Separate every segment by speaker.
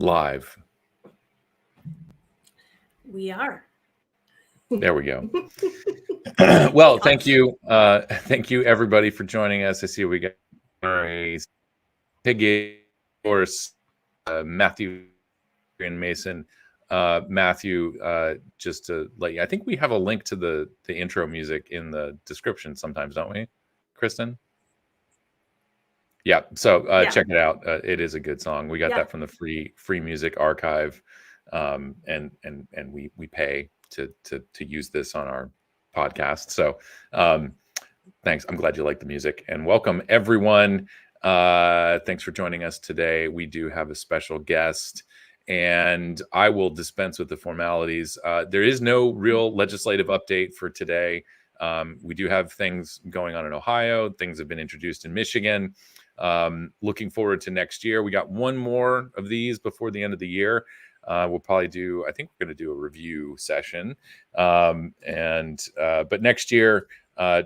Speaker 1: live.
Speaker 2: We are.
Speaker 1: There we go. Well, thank you. Thank you, everybody, for joining us. I see we got a Piggy, of course, Matthew and Mason. Matthew, just to let you, I think we have a link to the intro music in the description sometimes, don't we, Kristen? Yeah. So check it out. It is a good song. We got that from the free music archive, and we pay to use this on our podcast. So thanks. I'm glad you like the music, and welcome everyone. Thanks for joining us today. We do have a special guest, and I will dispense with the formalities. There is no real legislative update for today. We do have things going on in Ohio. Things have been introduced in Michigan. Looking forward to next year. We got one more of these before the end of the year. We'll probably I think we're going to do a review session. But next year,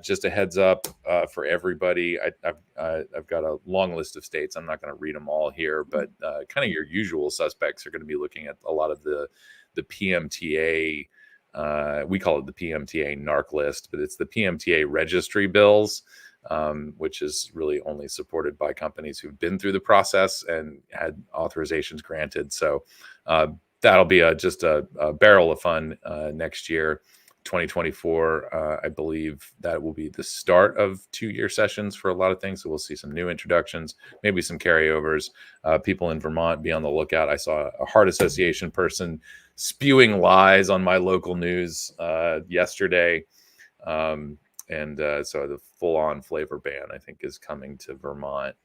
Speaker 1: just a heads up for everybody. I've got a long list of states. I'm not going to read them all here, but kind of your usual suspects are going to be looking at a lot of the PMTA. We call it the PMTA NARC list, but it's the PMTA registry bills, which is really only supported by companies who've been through the process and had authorizations granted. So that'll be just a barrel of fun next year. 2024, I believe that will be the start of 2-year sessions for a lot of things. So we'll see some new introductions, maybe some carryovers. People in Vermont, be on the lookout. I saw a Heart Association person spewing lies on my local news yesterday. So the full-on flavor ban, I think, is coming to Vermont.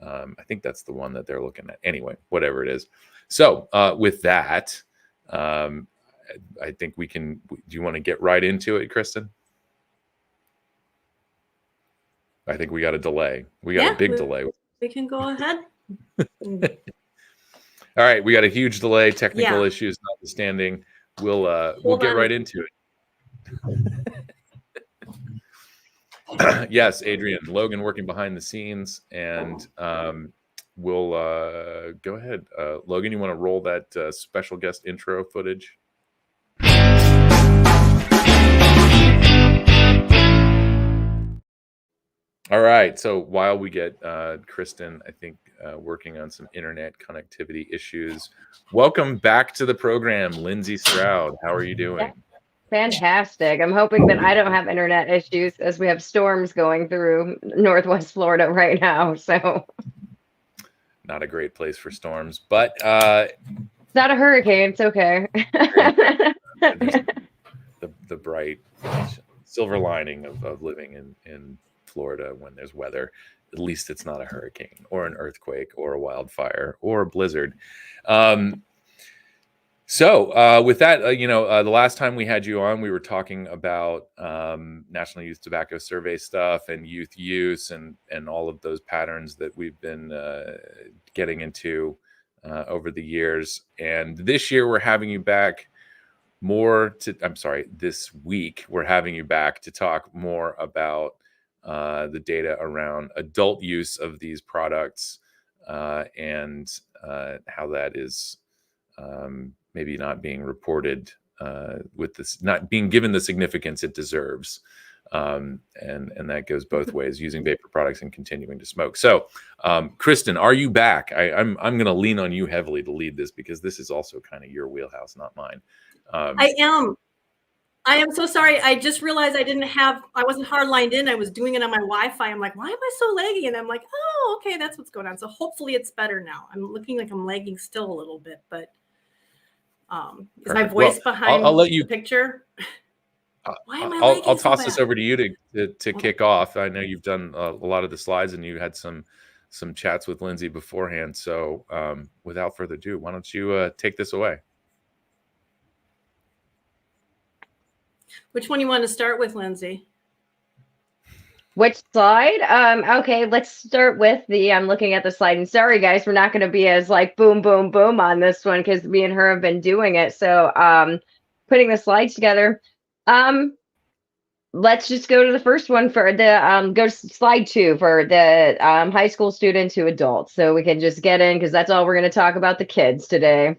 Speaker 1: I think that's the one that they're looking at. Anyway, whatever it is. So with that, I think we can. Do you want to get right into it, Kristen? I think we got a delay. We got a big delay.
Speaker 2: We can go ahead.
Speaker 1: All right, we got a huge delay. Technical issues notwithstanding, we'll get right into it. Yes, Adrian, Logan working behind the scenes, and we'll go ahead. Logan, you want to roll that special guest intro footage? All right. So while we get Kristen, I think, working on some internet connectivity issues, welcome back to the program, Lindsey Stroud. How are you doing?
Speaker 3: Fantastic. I'm hoping that I don't have internet issues as we have storms going through Northwest Florida right now. So
Speaker 1: not a great place for storms, but
Speaker 3: it's not a hurricane. It's okay.
Speaker 1: the bright silver lining of living in Florida when there's weather. At least it's not a hurricane or an earthquake or a wildfire or a blizzard. So with that, the last time we had you on, we were talking about National Youth Tobacco Survey stuff and youth use and all of those patterns that we've been getting into over the years. And this year we're having you back this week we're having you back to talk more about the data around adult use of these products and how that is maybe not being reported with this, not being given the significance it deserves. And that goes both ways, using vapor products and continuing to smoke. So, Kristen, are you back? I'm going to lean on you heavily to lead this because this is also kind of your wheelhouse, not mine.
Speaker 2: I am so sorry. I just realized I wasn't hard lined in. I was doing it on my Wi-Fi. I'm like, why am I so laggy? And I'm like, oh, okay, that's what's going on. So hopefully it's better now. I'm looking like I'm lagging still a little bit, but is my voice behind
Speaker 1: I'll let you,
Speaker 2: the picture?
Speaker 1: Why am I lagging I'll toss this over to you to kick off. I know you've done a lot of the slides and you had some chats with Lindsey beforehand. So without further ado, why don't you take this away?
Speaker 2: Which one you want to start with, Lindsey?
Speaker 3: Which slide? Okay, let's start with I'm looking at the slide. And sorry, guys, we're not going to be as like boom, boom, boom on this one because me and her have been doing it. So putting the slides together. let's just go to the first one for the go to slide 2 for the high school student to adults, so we can just get in because that's all we're going to talk about the kids today.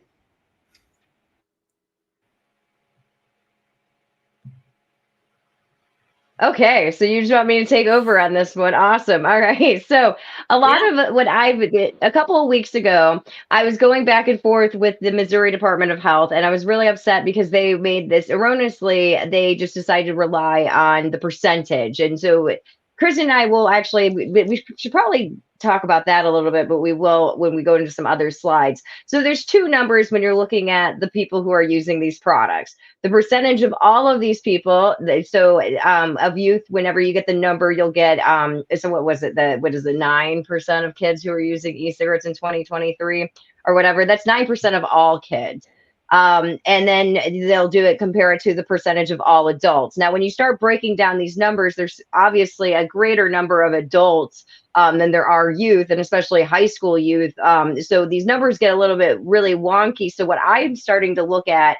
Speaker 3: Okay, so you just want me to take over on this one. Awesome. All right. So a lot of what a couple of weeks ago, I was going back and forth with the Missouri Department of Health, and I was really upset because they made this erroneously. They just decided to rely on the percentage. And so Chris and I will actually, we should probably talk about that a little bit, but we will when we go into some other slides. So there's two numbers when you're looking at the people who are using these products. The percentage of all of these people, of youth, whenever you get the number, you'll get so what was it, what is the 9% of kids who are using e-cigarettes in 2023 or whatever? That's 9% of all kids. And then they'll compare it to the percentage of all adults. Now, when you start breaking down these numbers, there's obviously a greater number of adults than there are youth, and especially high school youth. So these numbers get a little bit really wonky. So what I'm starting to look at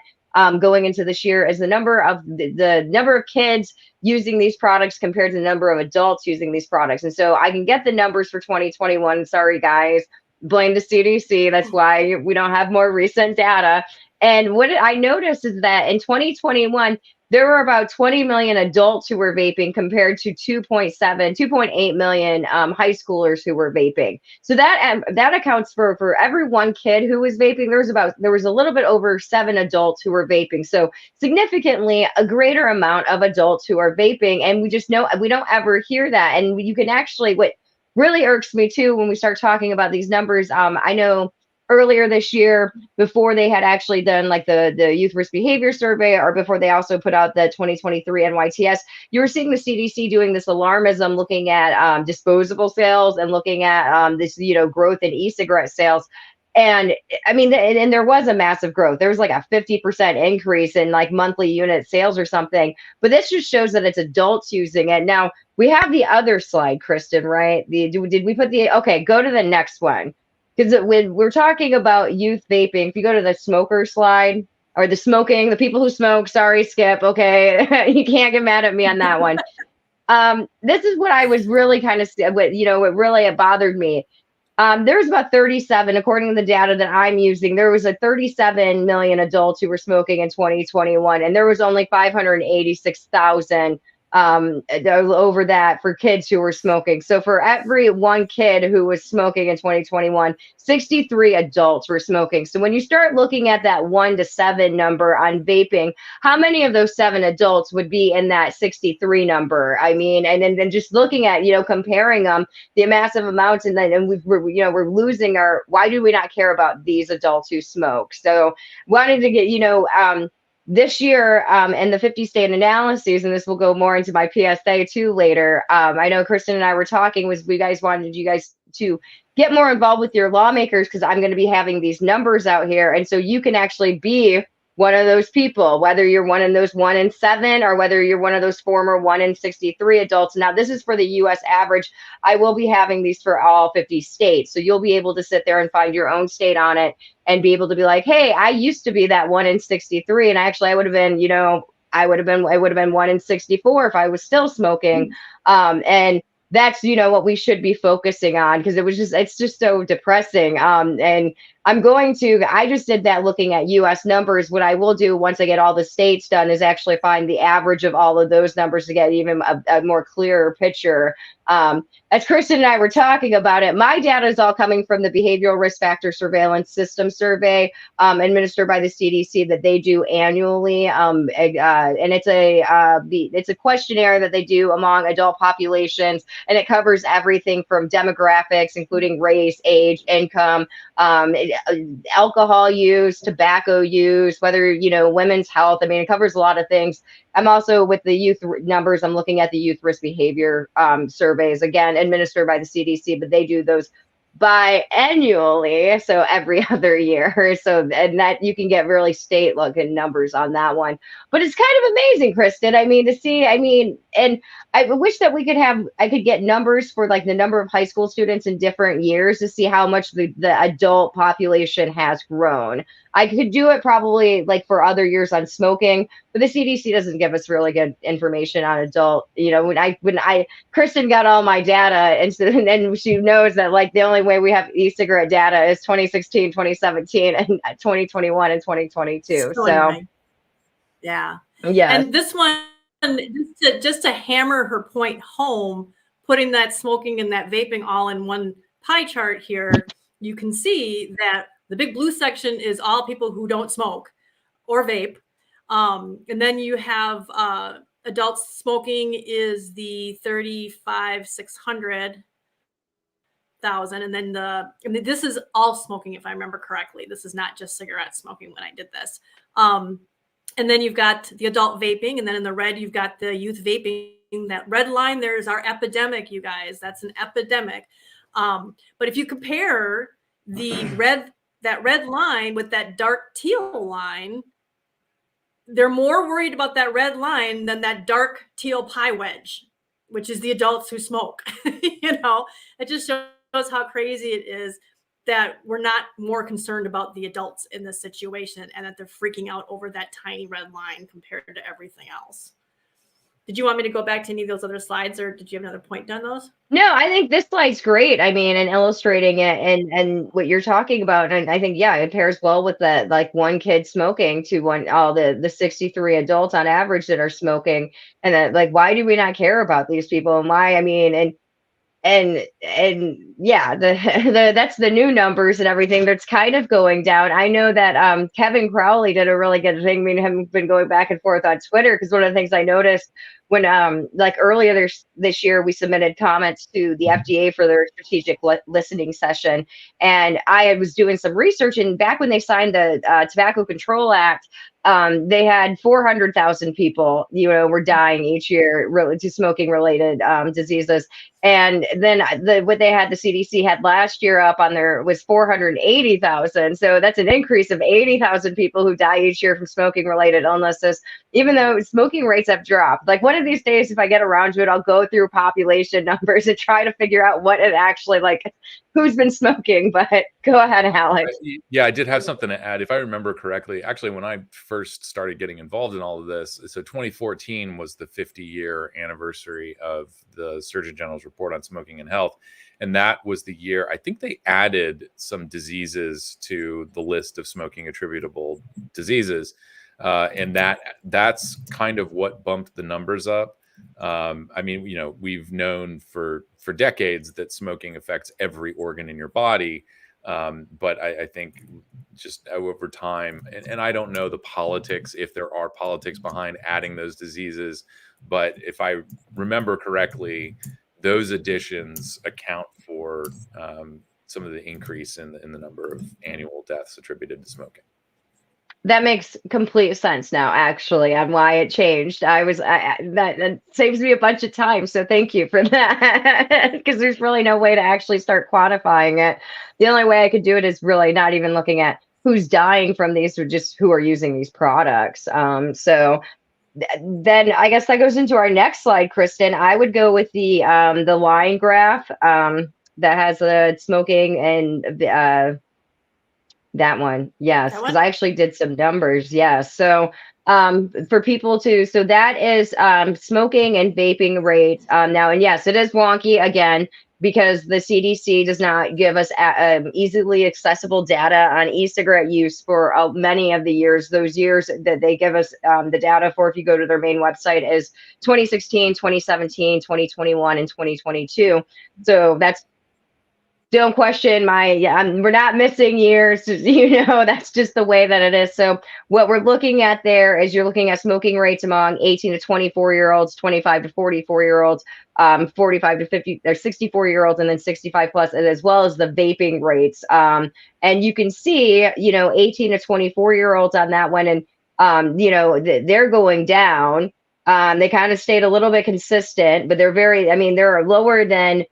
Speaker 3: going into this year is the number of kids using these products compared to the number of adults using these products. And so I can get the numbers for 2021. Sorry, guys. Blame the CDC. That's why we don't have more recent data. And what I noticed is that in 2021, there were about 20 million adults who were vaping compared to 2.8 million high schoolers who were vaping. So that accounts for every one kid who was vaping. There was a little bit over 7 adults who were vaping. So significantly a greater amount of adults who are vaping. And we just know we don't ever hear that. And you can actually, what really irks me too when we start talking about these numbers, I know earlier this year, before they had actually done like the youth risk behavior survey, or before they also put out the 2023 NYTS, you were seeing the CDC doing this alarmism, looking at disposable sales and looking at this, growth in e-cigarette sales. And I mean, and there was a massive growth. There was like a 50% increase in like monthly unit sales or something. But this just shows that it's adults using it. Now, we have the other slide, Kristen, right? Did we put okay, go to the next one. Because when we're talking about youth vaping, if you go to the smoker slide, or the people who smoke, sorry, Skip, okay, you can't get mad at me on that one. This is what I was really kind of, what really bothered me. There's about 37, according to the data that I'm using, there was a 37 million adults who were smoking in 2021, and there was only 586,000 over that for kids who were smoking. So for every one kid who was smoking in 2021, 63 adults were smoking. So when you start looking at that 1 to 7 number on vaping, how many of those 7 adults would be in that 63 number? I mean, and then just looking at, comparing them, the massive amounts, and we're losing why do we not care about these adults who smoke? So wanted to get, this year, and the 50 state analyses, and this will go more into my PSA too later. I know Kristen and I were talking, we wanted you guys to get more involved with your lawmakers, because I'm going to be having these numbers out here. And so you can actually be one of those people, whether you're one of those 1 in 7, or whether you're one of those former 1 in 63 adults. Now, this is for the US average. I will be having these for all 50 states. So you'll be able to sit there and find your own state on it and be able to be like, hey, I used to be that 1 in 63. And actually I would have been, I would have been 1 in 64 if I was still smoking. And that's, what we should be focusing on, because it's just so depressing. And I just did that looking at US numbers. What I will do once I get all the states done is actually find the average of all of those numbers to get even a more clearer picture. As Kristen and I were talking about it, my data is all coming from the Behavioral Risk Factor Surveillance System Survey administered by the CDC that they do annually. And it's a questionnaire that they do among adult populations, and it covers everything from demographics, including race, age, income, alcohol use, tobacco use, whether, women's health. I mean, it covers a lot of things. I'm also with the youth numbers. I'm looking at the youth risk behavior surveys, again, administered by the CDC, but they do those biannually, so every other year. So, and that you can get really state looking numbers on that one. But it's kind of amazing, Kristen. I mean, and I wish that I could get numbers for like the number of high school students in different years to see how much the adult population has grown. I could do it probably like for other years on smoking, but the CDC doesn't give us really good information on adult. When Kristen got all my data, and then she knows that like the only way we have e-cigarette data is 2016, 2017, and 2021 and 2022.
Speaker 2: So
Speaker 3: So
Speaker 2: annoying. Yeah.
Speaker 3: yeah.
Speaker 2: And this one, just to hammer her point home, putting that smoking and that vaping all in one pie chart here, you can see that the big blue section is all people who don't smoke or vape. And then you have adults smoking is the 35,600,000. And then this is all smoking, if I remember correctly. This is not just cigarette smoking when I did this. And then you've got the adult vaping, and then in the red, you've got the youth vaping. That red line there is our epidemic, you guys. That's an epidemic. But if you compare that red line with that dark teal line, they're more worried about that red line than that dark teal pie wedge, which is the adults who smoke. It just shows how crazy it is that we're not more concerned about the adults in this situation and that they're freaking out over that tiny red line compared to everything else. Did you want me to go back to any of those other slides, or did you have another point on those?
Speaker 3: No, I think this slide's great. I mean, and illustrating it and what you're talking about. And I think, yeah, it pairs well with the like one kid smoking to all the 63 adults on average that are smoking. And that, like, why do we not care about these people? And why, I mean, and yeah, that's the new numbers and everything that's kind of going down. I know that Kevin Crowley did a really good thing. Me and him have been going back and forth on Twitter, because one of the things I noticed when like earlier this year, we submitted comments to the FDA for their strategic listening session, and I was doing some research, and back when they signed the Tobacco Control Act, they had 400,000 people, were dying each year to smoking related diseases. And then what they had, the CDC had last year up on there was 480,000. So that's an increase of 80,000 people who die each year from smoking related illnesses, even though smoking rates have dropped. Like one of these days, if I get around to it, I'll go through population numbers and try to figure out what it actually, like, who's been smoking. But go ahead, Alex.
Speaker 1: Yeah, I did have something to add. If I remember correctly, actually, when I first started getting involved in all of this, so 2014 was the 50-year anniversary of the Surgeon General's report on smoking and health. And that was the year, I think they added some diseases to the list of smoking attributable diseases. And that's kind of what bumped the numbers up. I mean, we've known for decades that smoking affects every organ in your body. But I think just over time, and I don't know the politics, if there are politics behind adding those diseases, but if I remember correctly, those additions account for some of the increase in the number of annual deaths attributed to smoking.
Speaker 3: That makes complete sense now, actually, on why it changed. That saves me a bunch of time. So thank you for that, because there's really no way to actually start quantifying it. The only way I could do it is really not even looking at who's dying from these, or just who are using these products. So then I guess that goes into our next slide, Kristen. I would go with the line graph that has the smoking and that one. Yes, because I actually did some numbers. Yes. So for people so that is smoking and vaping rates now. And yes, it is wonky again, because the CDC does not give us easily accessible data on e-cigarette use for many of the years. Those years that they give us the data for, if you go to their main website, is 2016, 2017, 2021, and 2022. So that's, don't question we're not missing years, that's just the way that it is. So what we're looking at there is you're looking at smoking rates among 18 to 24-year-olds, 25 to 44-year-olds, 45 to 50 or 64-year-olds, and then 65 plus, as well as the vaping rates. And you can see, 18 to 24-year-olds on that one, and, they're going down. They kind of stayed a little bit consistent, but they're lower than,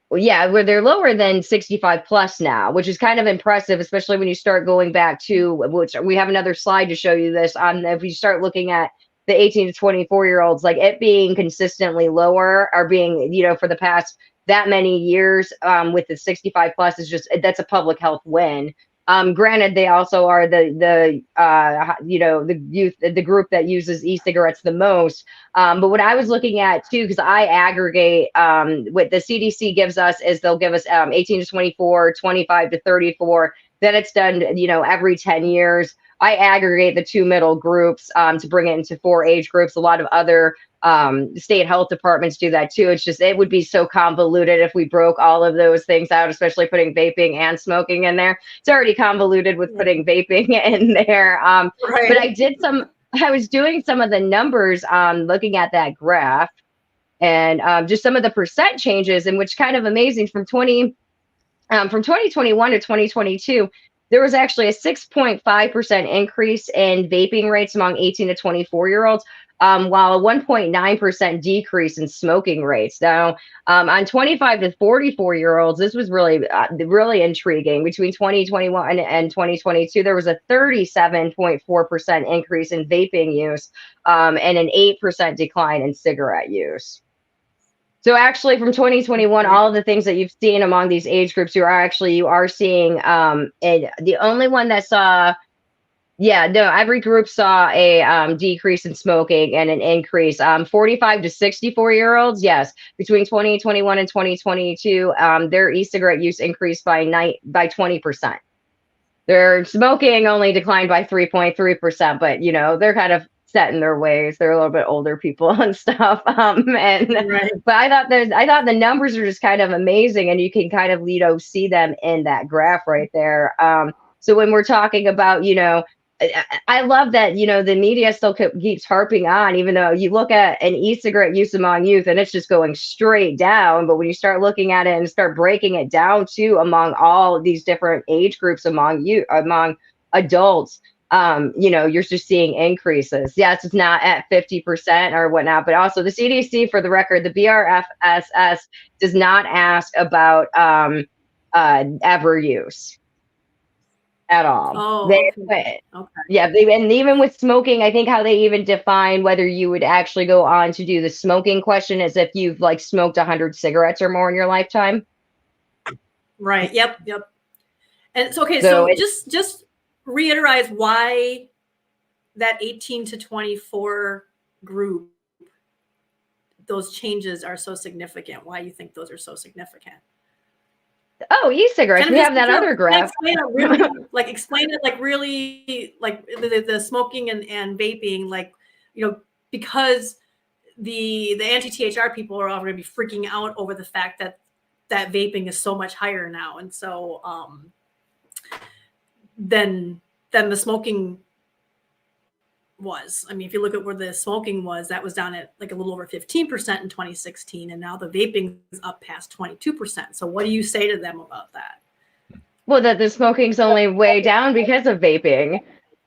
Speaker 3: where they're lower than 65 plus now, which is kind of impressive, especially when you start going back to, which we have another slide to show you this on. If you start looking at the 18 to 24-year-olds, like it being consistently lower, or being, for the past that many years with the 65 plus, is just, that's a public health win. Granted, they also are the youth, the group that uses e-cigarettes the most. But what I was looking at too, because I aggregate what the CDC gives us is they'll give us 18 to 24, 25 to 34. Then it's done, every 10 years. I aggregate the two middle groups to bring it into 4 age groups. A lot of other state health departments do that too. It's just, it would be so convoluted if we broke all of those things out, especially putting vaping and smoking in there. It's already convoluted with putting vaping in there.
Speaker 2: Right.
Speaker 3: But I was doing some of the numbers looking at that graph and just some of the percent changes, and which kind of amazing from 2021 to 2022. There was actually a 6.5% increase in vaping rates among 18 to 24-year-olds, while a 1.9% decrease in smoking rates. Now, on 25 to 44-year-olds, this was really, really intriguing. Between 2021 and 2022, there was a 37.4% increase in vaping use and an 8% decline in cigarette use. So actually from 2021, all of the things that you've seen among these age groups, you are seeing, and the only one that saw, every group saw a decrease in smoking and an increase. 45 to 64-year-olds, yes, between 2021 and 2022, their e-cigarette use increased by 20%. Their smoking only declined by 3.3%, but they're kind of set in their ways. They're a little bit older people and stuff. But I thought the numbers are just kind of amazing, and you can kind of see them in that graph right there. So when we're talking about I love that the media still keeps harping on, even though you look at an e-cigarette use among youth and it's just going straight down. But when you start looking at it and start breaking it down too among all these different age groups among adults, you're just seeing increases. Yes, it's not at 50% or whatnot, but also the CDC, for the record, the BRFSS does not ask about ever use at all.
Speaker 2: Okay.
Speaker 3: Yeah, and even with smoking, I think how they even define whether you would actually go on to do the smoking question is if you've smoked 100 cigarettes or more in your lifetime.
Speaker 2: Right. Yep. And it's okay. So just reiterate why that 18 to 24 group, those changes are so significant. Why you think those are so significant?
Speaker 3: Oh, e-cigarettes. We have that other graph.
Speaker 2: Explain it really like the smoking and vaping, because the anti-THR people are all going to be freaking out over the fact that vaping is so much higher now, and so than the smoking was. I mean, if you look at where the smoking was, that was down at a little over 15% in 2016, and now the vaping is up past 22%. So what do you say to them about that?
Speaker 3: Well, that the smoking's only way down because of vaping.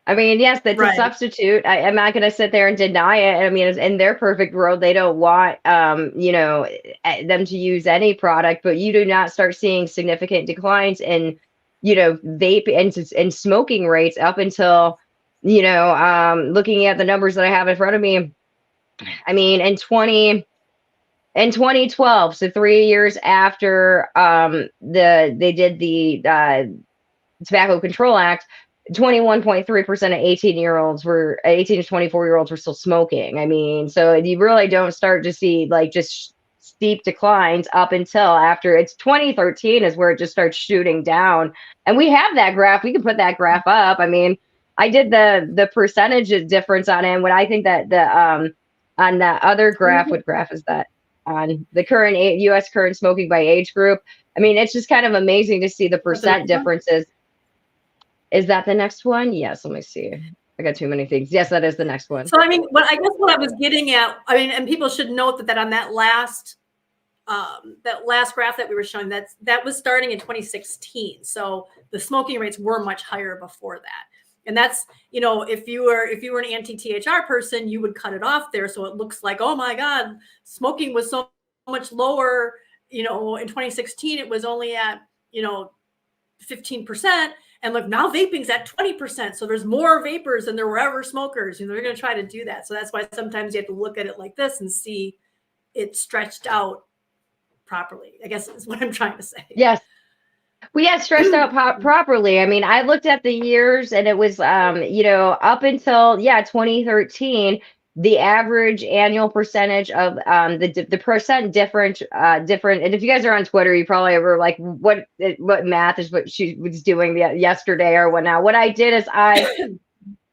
Speaker 3: I mean, yes, that's a substitute. I'm not going to sit there and deny it. I mean, in their perfect world, they don't want, them to use any product, but you do not start seeing significant declines in, vape and smoking rates up until, looking at the numbers that I have in front of me. I mean, in 2012, so 3 years after they did the Tobacco Control Act, 21.3% of 18 to 24-year-olds were still smoking. I mean, so you really don't start to see just steep declines up until after 2013 is where it just starts shooting down. And we have that graph. We can put that graph up. I mean, I did the percentage difference on it. And what I think that on that other graph, what graph is that? On the current U.S. current smoking by age group. I mean, it's just kind of amazing to see the percent differences. Is that the next one? Yes, let me see. I got too many things. Yes, that is the next one.
Speaker 2: So, I mean, what I was getting at, I mean, and people should note that on that last graph that we were showing, that was starting in 2016. So the smoking rates were much higher before that. And that's, if you were an anti-THR person, you would cut it off there. So it looks like, oh my God, smoking was so much lower. In 2016, it was only at, 15%. And look, now vaping's at 20%. So there's more vapors than there were ever smokers. They're going to try to do that. So that's why sometimes you have to look at it like this and see it stretched out properly, I guess is what I'm trying to say.
Speaker 3: Yes. We had stressed out properly. I mean, I looked at the years and it was, up until, 2013, the average annual percentage of the percent different. And if you guys are on Twitter, you probably ever like what math is what she was doing yesterday or what now. What I did is I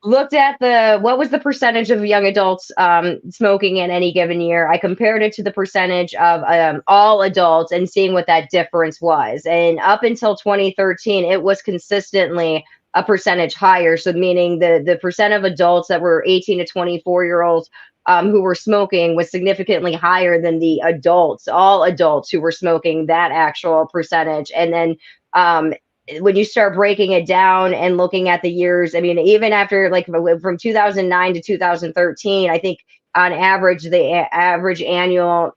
Speaker 3: looked at what was the percentage of young adults smoking in any given year. I compared it to the percentage of all adults and seeing what that difference was. And up until 2013, it was consistently a percentage higher. So meaning the percent of adults that were 18 to 24-year-olds who were smoking was significantly higher than the all adults who were smoking, that actual percentage. And then when you start breaking it down and looking at the years, I mean, even after like from 2009 to 2013, I think on average, the average annual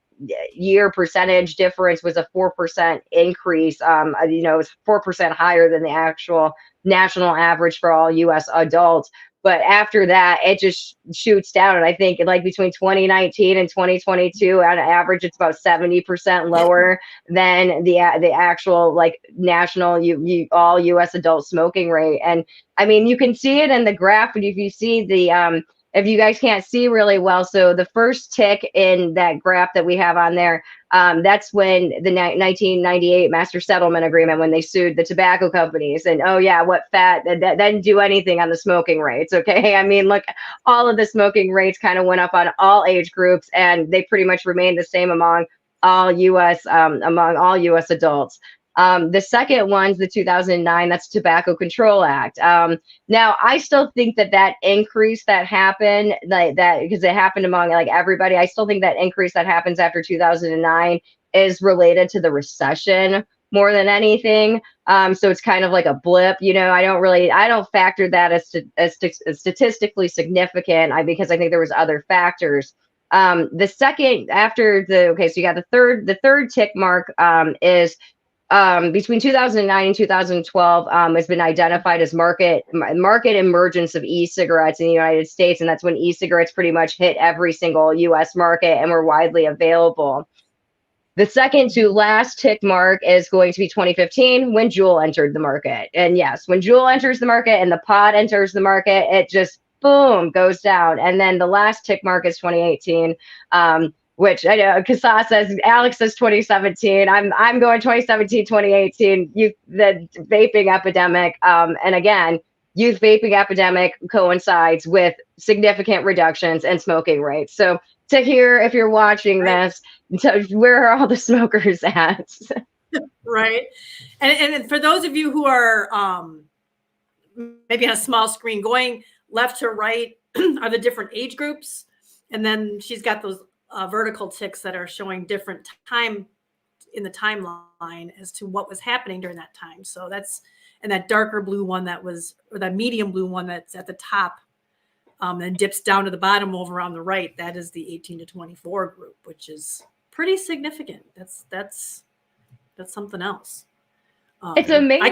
Speaker 3: year percentage difference was a 4% increase. It was 4% higher than the actual national average for all US adults. But after that, it just shoots down. And I think like between 2019 and 2022, on average, it's about 70% lower than the actual like national all US adult smoking rate. And I mean, you can see it in the graph, and if you see if you guys can't see really well, so the first tick in that graph that we have on there, that's when the 1998 Master Settlement Agreement, when they sued the tobacco companies, and what fat that didn't do anything on the smoking rates. Okay, I mean, look, all of the smoking rates kind of went up on all age groups, and they pretty much remained the same among all U.S. Adults. The second one's the 2009, that's Tobacco Control Act. Now, I still think that increase that happened, like that, because it happened among like everybody. I still think that increase that happens after 2009 is related to the recession more than anything. So it's kind of like a blip, I don't factor that as statistically significant because I think there was other factors. The second after so you got the third tick mark is between 2009 and 2012 has been identified as market emergence of e-cigarettes in the United States. And that's when e-cigarettes pretty much hit every single US market and were widely available. The second to last tick mark is going to be 2015 when Juul entered the market. And yes, when Juul enters the market and the pod enters the market, it just boom goes down. And then the last tick mark is 2018. Which I know Kasa says, Alex says 2017. I'm going 2017, 2018. The vaping epidemic, and again, youth vaping epidemic coincides with significant reductions in smoking rates. So to hear, if you're watching this, where are all the smokers at?
Speaker 2: Right, and for those of you who are maybe on a small screen, going left to right are the different age groups, and then she's got those vertical ticks that are showing different time in the timeline as to what was happening during that time. So that's, and that darker blue one or that medium blue one that's at the top and dips down to the bottom over on the right, that is the 18 to 24 group, which is pretty significant. That's something else.
Speaker 3: It's amazing.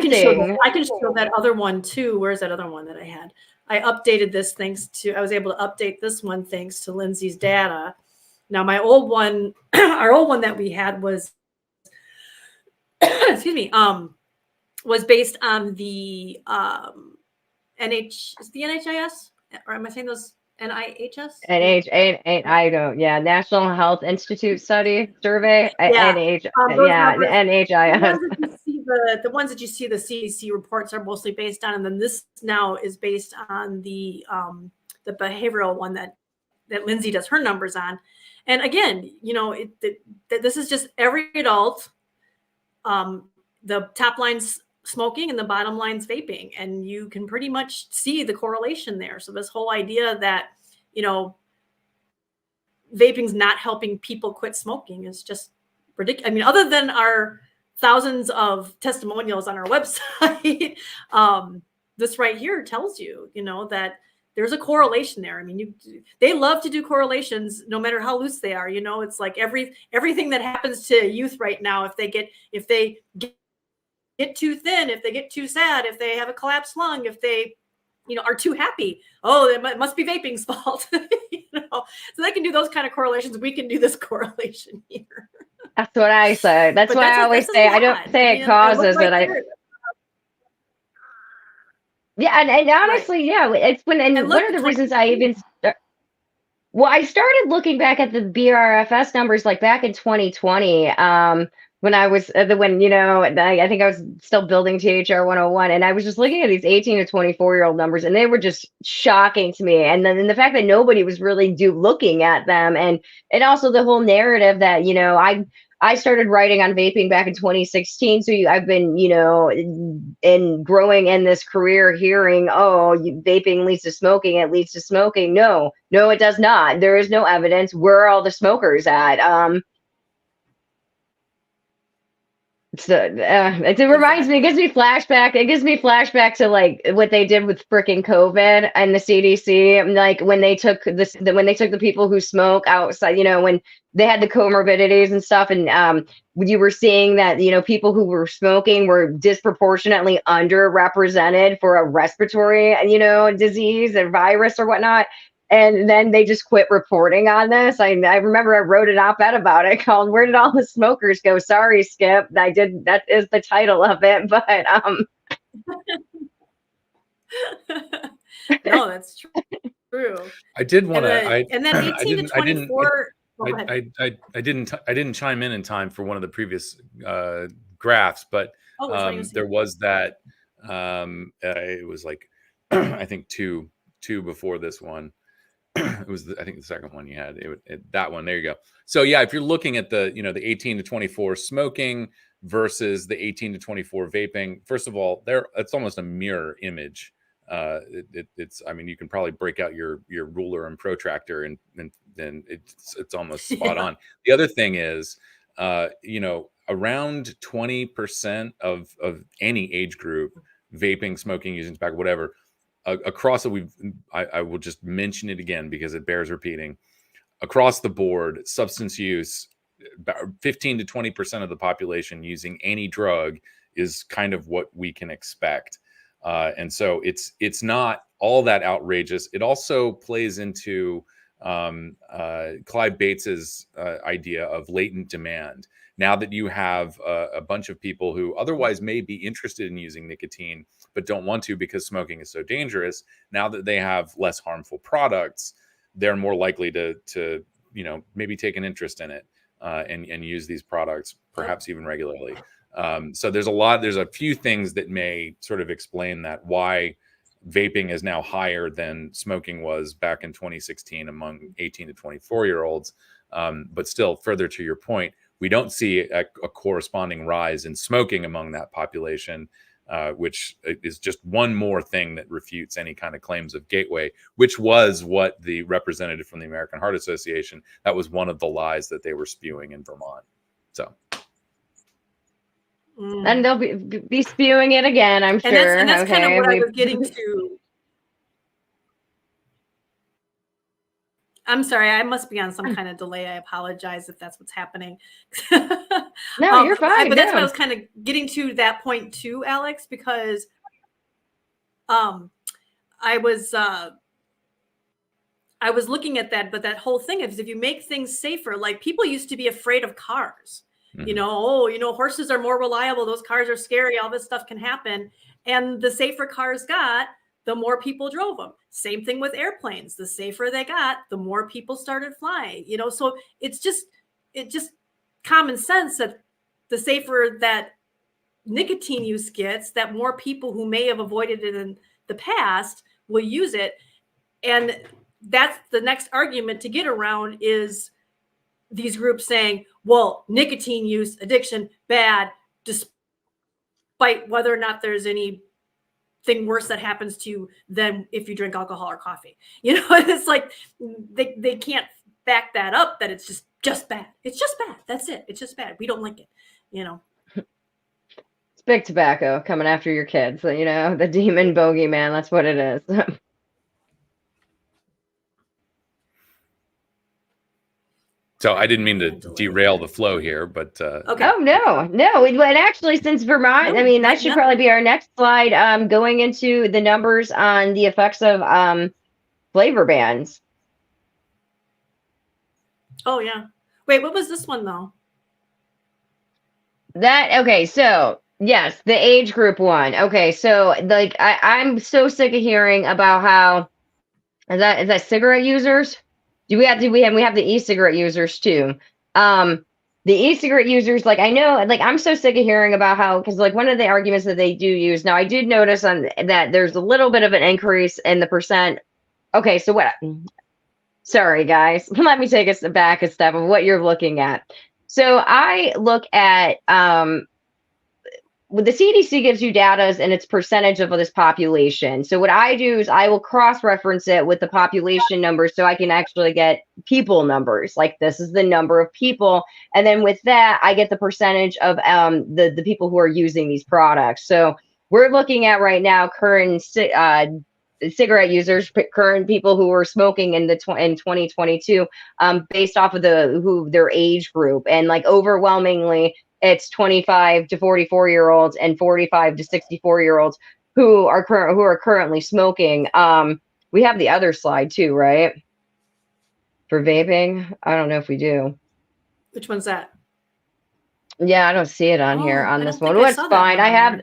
Speaker 2: I can show that other one too. Where's that other one that I had? I updated this I was able to update this one thanks to Lindsey's data. Now, my old one, our old one that we had was, excuse me, was based on the is the NHIS, or am I saying those NIHS?
Speaker 3: National Health Institute study survey.
Speaker 2: NHIS.
Speaker 3: The
Speaker 2: The ones that you see the CDC reports are mostly based on, and then this now is based on the behavioral one that Lindsey does her numbers on. And again, this is just every adult. The top line's smoking and the bottom line's vaping, and you can pretty much see the correlation there. So this whole idea that vaping's not helping people quit smoking is just ridiculous. I mean, other than our thousands of testimonials on our website, this right here tells you, that there's a correlation there. I mean, they love to do correlations no matter how loose they are. It's like everything that happens to youth right now, if they get too thin, if they get too sad, if they have a collapsed lung, if they, are too happy, it must be vaping's fault. So they can do those kind of correlations. We can do this correlation here.
Speaker 3: That's what I say. That's what I always say. I don't say it causes it. Yeah, and honestly, yeah, it's when and
Speaker 2: And
Speaker 3: one
Speaker 2: look,
Speaker 3: of
Speaker 2: the
Speaker 3: the reasons I even well, I started looking back at the BRFS numbers like back in 2020, when I was when I think I was still building THR 101, and I was just looking at these 18 to 24-year-old numbers, and they were just shocking to me. And then the fact that nobody was really looking at them, and also the whole narrative that I started writing on vaping back in 2016. So I've been, in growing in this career hearing, oh, vaping leads to smoking, it leads to smoking. No, it does not. There is no evidence. Where are all the smokers at? It reminds me, it gives me flashback. It gives me flashback to like what they did with freaking COVID and the CDC, like when they took when they took the people who smoke outside, when they had the comorbidities and stuff, and you were seeing that people who were smoking were disproportionately underrepresented for a respiratory disease or virus or whatnot. And then they just quit reporting on this. I remember I wrote an op-ed about it called "Where Did All the Smokers Go?" Sorry, Skip. That is the title of it. But
Speaker 2: no, that's true.
Speaker 1: I did want to.
Speaker 2: And then 18 to 24.
Speaker 1: I didn't chime in time for one of the previous graphs, but there was that. It was like I think two before this one. It was I think the second one you had that one. There you go. So yeah, if you're looking at the the 18 to 24 smoking versus the 18 to 24 vaping, first of all, it's almost a mirror image. It's I mean, you can probably break out your ruler and protractor and then it's almost spot on. The other thing is around 20% of any age group, vaping, smoking, using tobacco, whatever, across it, I will just mention it again because it bears repeating. Across the board, substance use, about 15 to 20% of the population using any drug is kind of what we can expect. And so it's not all that outrageous. It also plays into Clive Bates's idea of latent demand. Now that you have a bunch of people who otherwise may be interested in using nicotine, but don't want to because smoking is so dangerous, now that they have less harmful products, they're more likely to maybe take an interest in it and use these products, perhaps even regularly. So there's a few things that may sort of explain that, why vaping is now higher than smoking was back in 2016 among 18 to 24-year-olds. But still, further to your point, we don't see a corresponding rise in smoking among that population, which is just one more thing that refutes any kind of claims of gateway, which was what the representative from the American Heart Association, that was one of the lies that they were spewing in Vermont. So.
Speaker 3: And they'll be spewing it again, I'm sure.
Speaker 2: And that's kind of what I was getting to. I'm sorry, I must be on some kind of delay. I apologize if that's what's happening.
Speaker 3: No, you're fine.
Speaker 2: But that's what I was kind of getting to that point too, Alex, because I was looking at that, but that whole thing is, if you make things safer, like people used to be afraid of cars. Mm-hmm. Horses are more reliable. Those cars are scary. All this stuff can happen. And the safer cars got, the more people drove them. Same thing with airplanes. The safer they got, the more people started flying. So it's just common sense that the safer that nicotine use gets, that more people who may have avoided it in the past will use it. And that's the next argument to get around, is these groups saying, well, nicotine use, addiction, bad, despite whether or not there's anything worse that happens to you than if you drink alcohol or coffee. It's like they can't back that up, that it's just bad. It's just bad. That's it. It's just bad. We don't like it.
Speaker 3: It's big tobacco coming after your kids. The demon bogeyman. That's what it is.
Speaker 1: So I didn't mean to derail the flow here, but
Speaker 3: okay. Oh no. And actually, since Vermont, that should probably be our next slide. Going into the numbers on the effects of flavor bans.
Speaker 2: Oh yeah. Wait, what was this one though?
Speaker 3: So Yes, the age group one. Okay, so like I'm so sick of hearing about how is that cigarette users? Do we have the e-cigarette users too? Um, the e-cigarette users, like I know, like I'm so sick of hearing about how because like one of the arguments that they do use now, I did notice on that there's a little bit of an increase in the percent. Okay, so what? Sorry, guys. Let me take us back a step of what you're looking at. So I look at the CDC gives you data and its percentage of this population. So what I do is I will cross-reference it with the population numbers so I can actually get people numbers. Like this is the number of people, and then with that I get the percentage of the people who are using these products. So we're looking at right now current cigarette users, current people who were smoking in in 2022, based off of their age group, and like overwhelmingly it's 25 to 44-year-olds and 45 to 64-year-olds who are currently smoking. We have the other slide too, right? For vaping, I don't know if we do.
Speaker 2: Which one's that?
Speaker 3: Yeah, I don't see it on here on
Speaker 2: I
Speaker 3: this
Speaker 2: don't
Speaker 3: one.
Speaker 2: think I
Speaker 3: Well, it's
Speaker 2: saw that
Speaker 3: fine.
Speaker 2: one on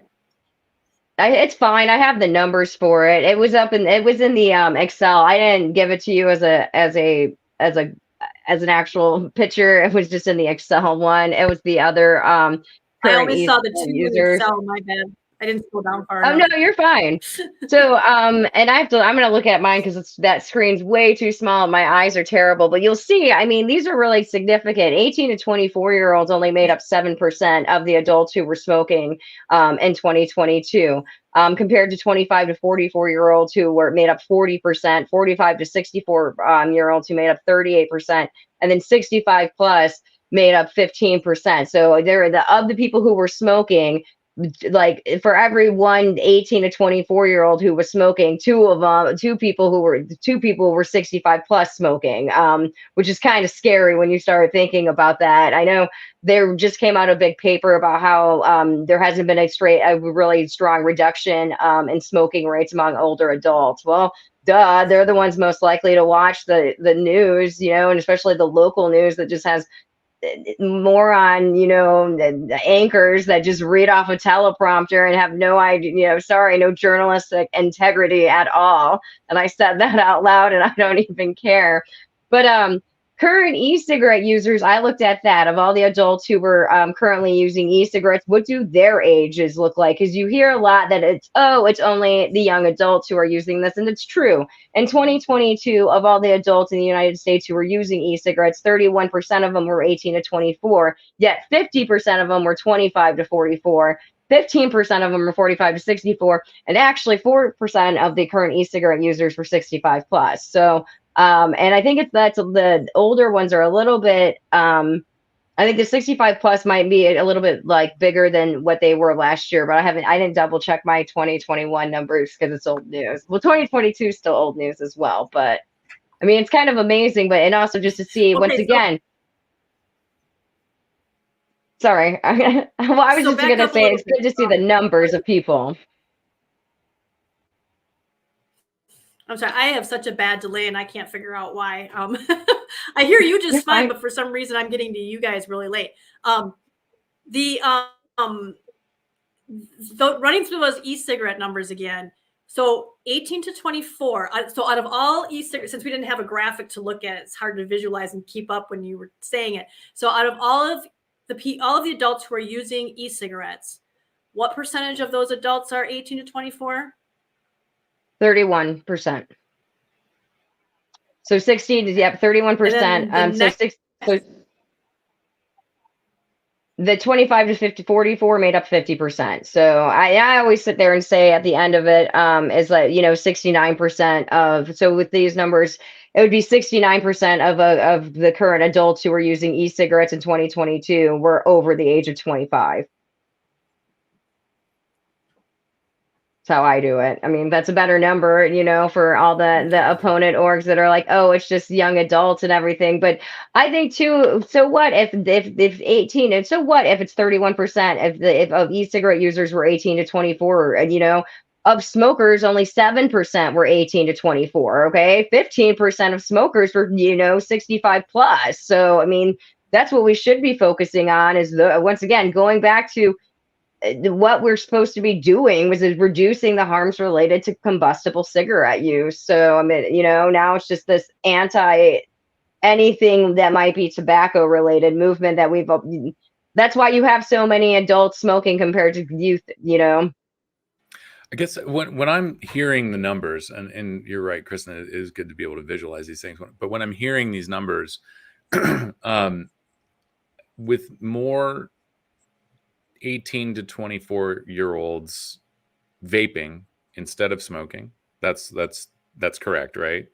Speaker 2: there.
Speaker 3: It's fine. I have the numbers for it. It was in the Excel. I didn't give it to you as an actual picture. It was just in the Excel one. It was the other
Speaker 2: I
Speaker 3: current
Speaker 2: only saw the two in
Speaker 3: users.
Speaker 2: Excel. My bad. I didn't scroll down far
Speaker 3: Oh no,
Speaker 2: enough.
Speaker 3: you're fine. So and I'm gonna look at mine because that screen's way too small. My eyes are terrible, but you'll see, I mean, these are really significant. 18 to 24-year-olds only made up 7% of the adults who were smoking in 2022. Compared to 25 to 44-year-olds who were made up 40%, 45 to 64 year olds who made up 38%, and then 65 plus made up 15%. So of the people who were smoking, like for every one 18 to 24-year-old who was smoking, two people were 65 plus smoking, which is kind of scary when you start thinking about that. I know there just came out a big paper about how there hasn't been a really strong reduction in smoking rates among older adults. Well, duh, they're the ones most likely to watch the news, and especially the local news that just has moron, the anchors that just read off a teleprompter and have no idea, no journalistic integrity at all. And I said that out loud and I don't even care. But current e-cigarette users, I looked at that of all the adults who were currently using e-cigarettes. What do their ages look like? Because you hear a lot that it's only the young adults who are using this, and it's true. In 2022, of all the adults in the United States who were using e-cigarettes, 31% of them were 18 to 24, yet 50% of them were 25 to 44. 15% of them were 45 to 64, and actually 4% of the current e-cigarette users were 65 plus. So and I think that's the older ones are a little bit, I think the 65 plus might be a little bit like bigger than what they were last year, but I didn't double check my 2021 numbers because it's old news. Well, 2022 is still old news as well, but I mean, it's kind of amazing, and also just to see once again. Sorry. Well, I was just going to say it's good to see the numbers of people.
Speaker 2: I'm sorry, I have such a bad delay and I can't figure out why. I hear you just fine, but for some reason I'm getting to you guys really late. Running through those e-cigarette numbers again. So 18 to 24. So out of all e-cigarettes, since we didn't have a graphic to look at, it's hard to visualize and keep up when you were saying it. So out of all of the adults who are using e-cigarettes, what percentage of those adults are 18 to 24?
Speaker 3: 31%. So 16 is 31%. So the 25 to 44 made up 50%. So I always sit there and say at the end of it is that 69% of, so with these numbers it would be 69% of the current adults who are using e-cigarettes in 2022 were over the age of 25. How I do it. I mean, that's a better number, for all the opponent orgs that are like, oh, it's just young adults and everything. But I think too, so what if 18, and so what if it's 31% if of e-cigarette users were 18 to 24, and of smokers, only 7% were 18 to 24. Okay. 15% of smokers were, 65 plus. So, I mean, that's what we should be focusing on is once again, going back to what we're supposed to be doing is reducing the harms related to combustible cigarette use. So I mean, now it's just this anti anything that might be tobacco related movement that that's why you have so many adults smoking compared to youth.
Speaker 1: I guess when I'm hearing the numbers, and you're right, Kristen, it is good to be able to visualize these things. But when I'm hearing these numbers, with more 18 to 24-year-olds vaping instead of smoking, that's correct, right?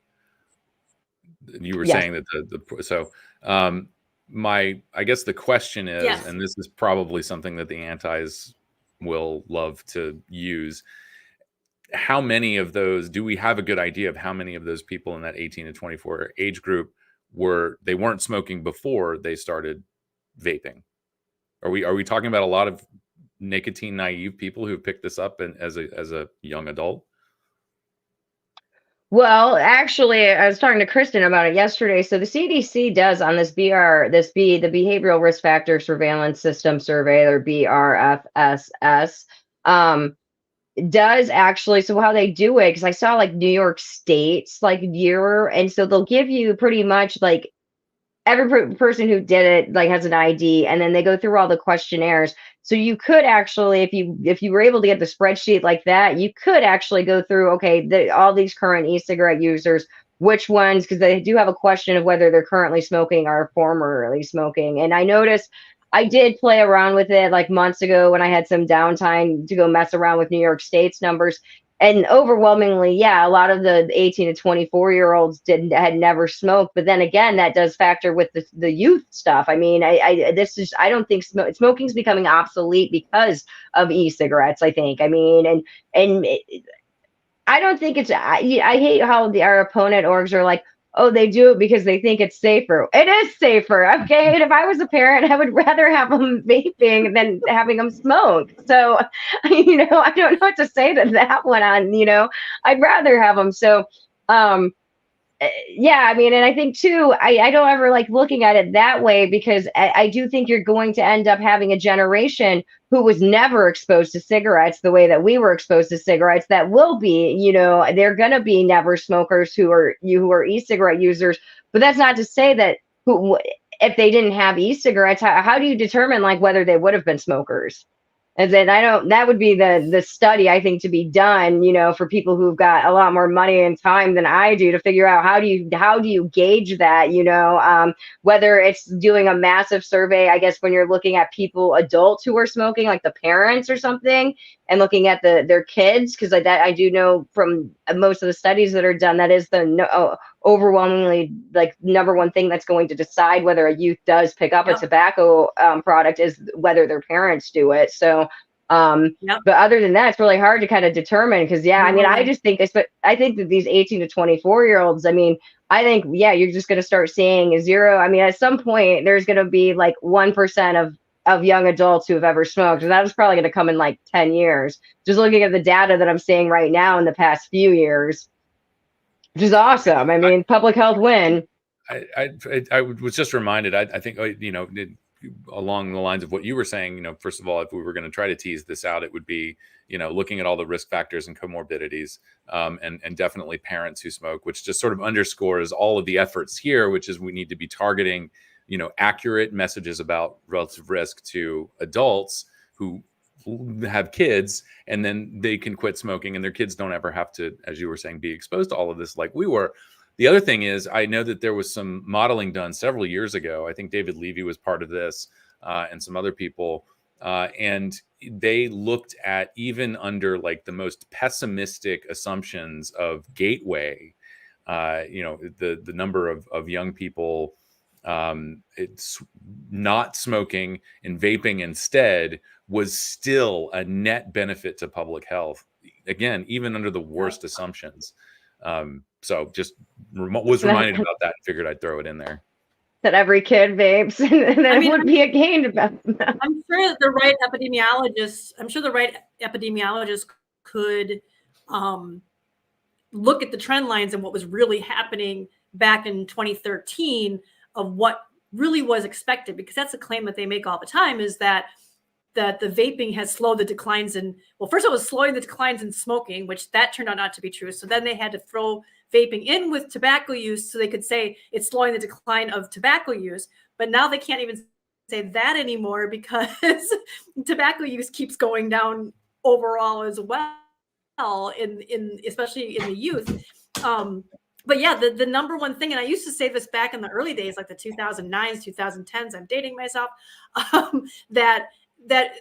Speaker 1: You were
Speaker 3: Yes.
Speaker 1: saying that so I guess the question is,
Speaker 2: Yes.
Speaker 1: and this is probably something that the antis will love to use, how many of those, do we have a good idea of how many of those people in that 18 to 24 age group weren't smoking before they started vaping? Are we talking about a lot of nicotine naive people who picked this up as a young adult?
Speaker 3: Well, actually, I was talking to Kristen about it yesterday. So the CDC does on the Behavioral Risk Factor Surveillance System Survey, or BRFSS, does actually. So how they do it, because I saw like New York State's like year, and so they'll give you pretty much like every person who did it like has an ID, and then they go through all the questionnaires. So you could actually, if you were able to get the spreadsheet like that, you could actually go through, okay, all these current e-cigarette users, which ones, because they do have a question of whether they're currently smoking or formerly smoking. And I noticed I did play around with it like months ago when I had some downtime to go mess around with New York State's numbers. And overwhelmingly, yeah, a lot of the 18 to 24-year-olds had never smoked. But then again, that does factor with the youth stuff. I mean, I don't think smoking is becoming obsolete because of e-cigarettes, I think. I mean, I don't think I hate how our opponent orgs are like, oh, they do it because they think it's safer. It is safer. Okay. And if I was a parent, I would rather have them vaping than having them smoke. So, I don't know what to say to that one I'd rather have them. So, yeah, I mean, and I think too, I don't ever like looking at it that way, because I do think you're going to end up having a generation who was never exposed to cigarettes the way that we were exposed to cigarettes, that will be, they're going to be never smokers who are e-cigarette users. But that's not to say that if they didn't have e-cigarettes, how do you determine like whether they would have been smokers? And then that would be the study, I think, to be done, for people who've got a lot more money and time than I do, to figure out how do you gauge that, whether it's doing a massive survey, I guess, when you're looking at adults who are smoking, like the parents or something, and looking at their kids, because I do know from most of the studies that are done, that is the overwhelmingly like number one thing that's going to decide whether a youth does pick up a tobacco product, is whether their parents do it. So but other than that, it's really hard to kind of determine, because I mean, I just think I think that these 18 to 24-year-olds, I mean, I think you're just going to start seeing zero. I mean, at some point there's going to be like 1% of young adults who have ever smoked, and that is probably going to come in like 10 years, just looking at the data that I'm seeing right now in the past few years, which is awesome. I mean, public health win.
Speaker 1: I was just reminded, I think, along the lines of what you were saying, first of all, if we were going to try to tease this out, it would be, looking at all the risk factors and comorbidities, and definitely parents who smoke, which just sort of underscores all of the efforts here, which is we need to be targeting, accurate messages about relative risk to adults who have kids, and then they can quit smoking, and their kids don't ever have to, as you were saying, be exposed to all of this like we were. The other thing is, I know that there was some modeling done several years ago. I think David Levy was part of this, and some other people, and they looked at, even under like the most pessimistic assumptions of gateway, the number of young people it's not smoking and vaping instead was still a net benefit to public health, again, even under the worst assumptions. So just was reminded about that and figured I'd throw it in there.
Speaker 3: That every kid vapes, and then it would be a gain about that.
Speaker 2: I'm sure the right epidemiologist could look at the trend lines and what was really happening back in 2013 of what really was expected, because that's a claim that they make all the time, is that that the vaping has slowed the declines in, well, first it was slowing the declines in smoking, which that turned out not to be true. So then they had to throw vaping in with tobacco use so they could say it's slowing the decline of tobacco use. But now they can't even say that anymore because tobacco use keeps going down overall as well, in especially in the youth. But yeah, the number one thing, and I used to say this back in the early days, like the 2009s, 2010s, I'm dating myself, that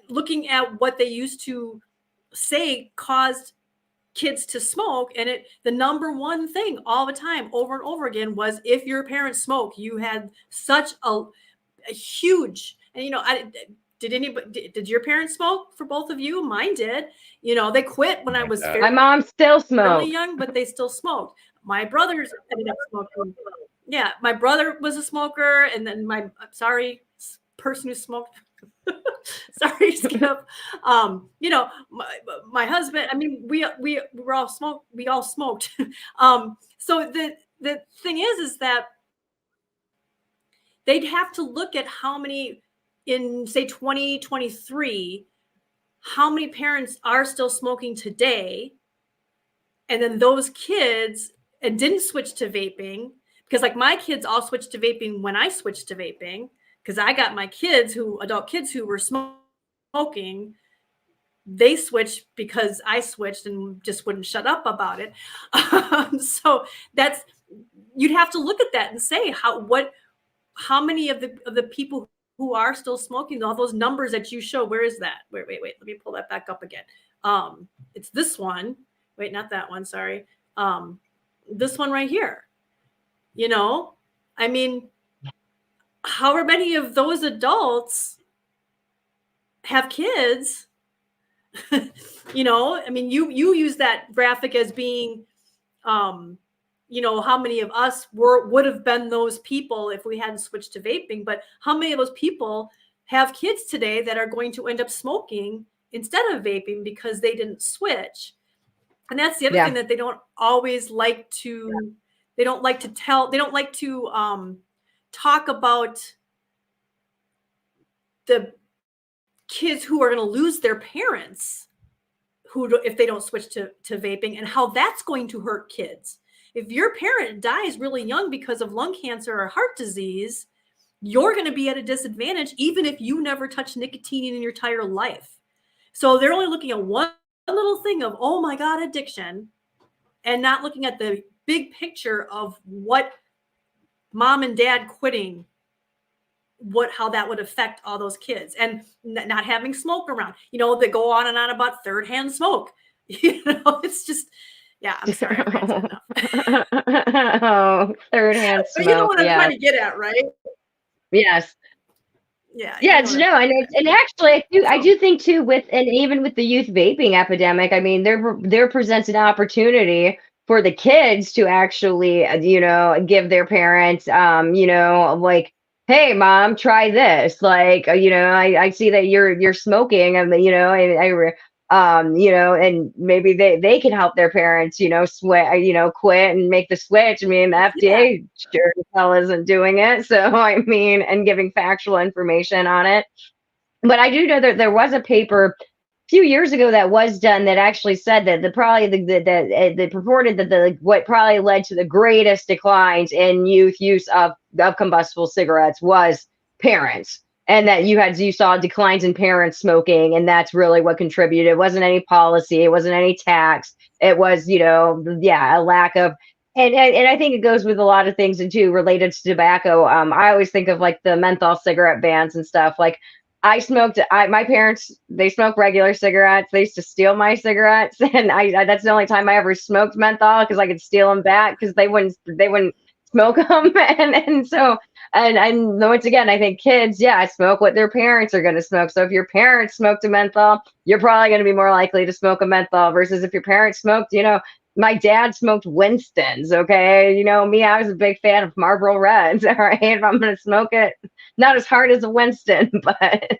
Speaker 2: looking at what they used to say caused kids to smoke, and the number one thing all the time, over and over again, was if your parents smoke, you had such a huge, and did your parents smoke for both of you? Mine did. They quit when I was
Speaker 3: my mom still smoked.
Speaker 2: Really young, but they still smoked. My brothers ended up smoking. Yeah, my brother was a smoker, and then person who smoked. Sorry, Skip. My husband. I mean, we all smoked. We all smoked. So the thing is that they'd have to look at how many in, say, 2023, how many parents are still smoking today, and then those kids and didn't switch to vaping, because like my kids all switched to vaping when I switched to vaping, because I got my adult kids who were smoking, they switched because I switched and just wouldn't shut up about it. So you'd have to look at that and say how many of the people who are still smoking, all those numbers that you show, where is that? Wait, let me pull that back up again. It's this one. Wait, not that one, sorry. This one right here. I mean, however many of those adults have kids, I mean, you use that graphic as being, how many of us would have been those people if we hadn't switched to vaping, but how many of those people have kids today that are going to end up smoking instead of vaping because they didn't switch? And that's the other thing that they don't always like to, they don't like to talk about the kids who are going to lose their parents if they don't switch to vaping, and how that's going to hurt kids. If your parent dies really young because of lung cancer or heart disease, you're going to be at a disadvantage even if you never touched nicotine in your entire life. So they're only looking at one little thing of, oh my God, addiction, and not looking at the big picture of what mom and dad quitting, how that would affect all those kids, and not having smoke around. They go on and on about third hand smoke. It's just, yeah, I'm sorry.
Speaker 3: Oh, third hand smoke.
Speaker 2: But you know what I'm trying to get at, right?
Speaker 3: Yes.
Speaker 2: Yeah.
Speaker 3: No, I know. And actually, I do think too, even with the youth vaping epidemic, I mean, there presents an opportunity for the kids to actually, give their parents, like, hey, mom, try this. Like, I see that you're smoking, and and maybe they can help their parents, quit and make the switch. I mean, the FDA sure as hell isn't doing it. So, I mean, and giving factual information on it. But I do know that there was a paper a few years ago that was done that actually said that they purported that what probably led to the greatest declines in youth use of combustible cigarettes was parents. And that you saw declines in parents smoking, and that's really what contributed. It wasn't any policy, it wasn't any tax. It was, a lack of, and I think it goes with a lot of things too related to tobacco. I always think of like the menthol cigarette bans and stuff. Like my parents, they smoked regular cigarettes. They used to steal my cigarettes, and that's the only time I ever smoked menthol, because I could steal them back because they wouldn't smoke them, and so. And once again, I think kids, smoke what their parents are going to smoke. So if your parents smoked a menthol, you're probably going to be more likely to smoke a menthol, versus if your parents smoked, my dad smoked Winston's. Okay. Me, I was a big fan of Marlboro Reds. All right. If I'm going to smoke it, not as hard as a Winston, but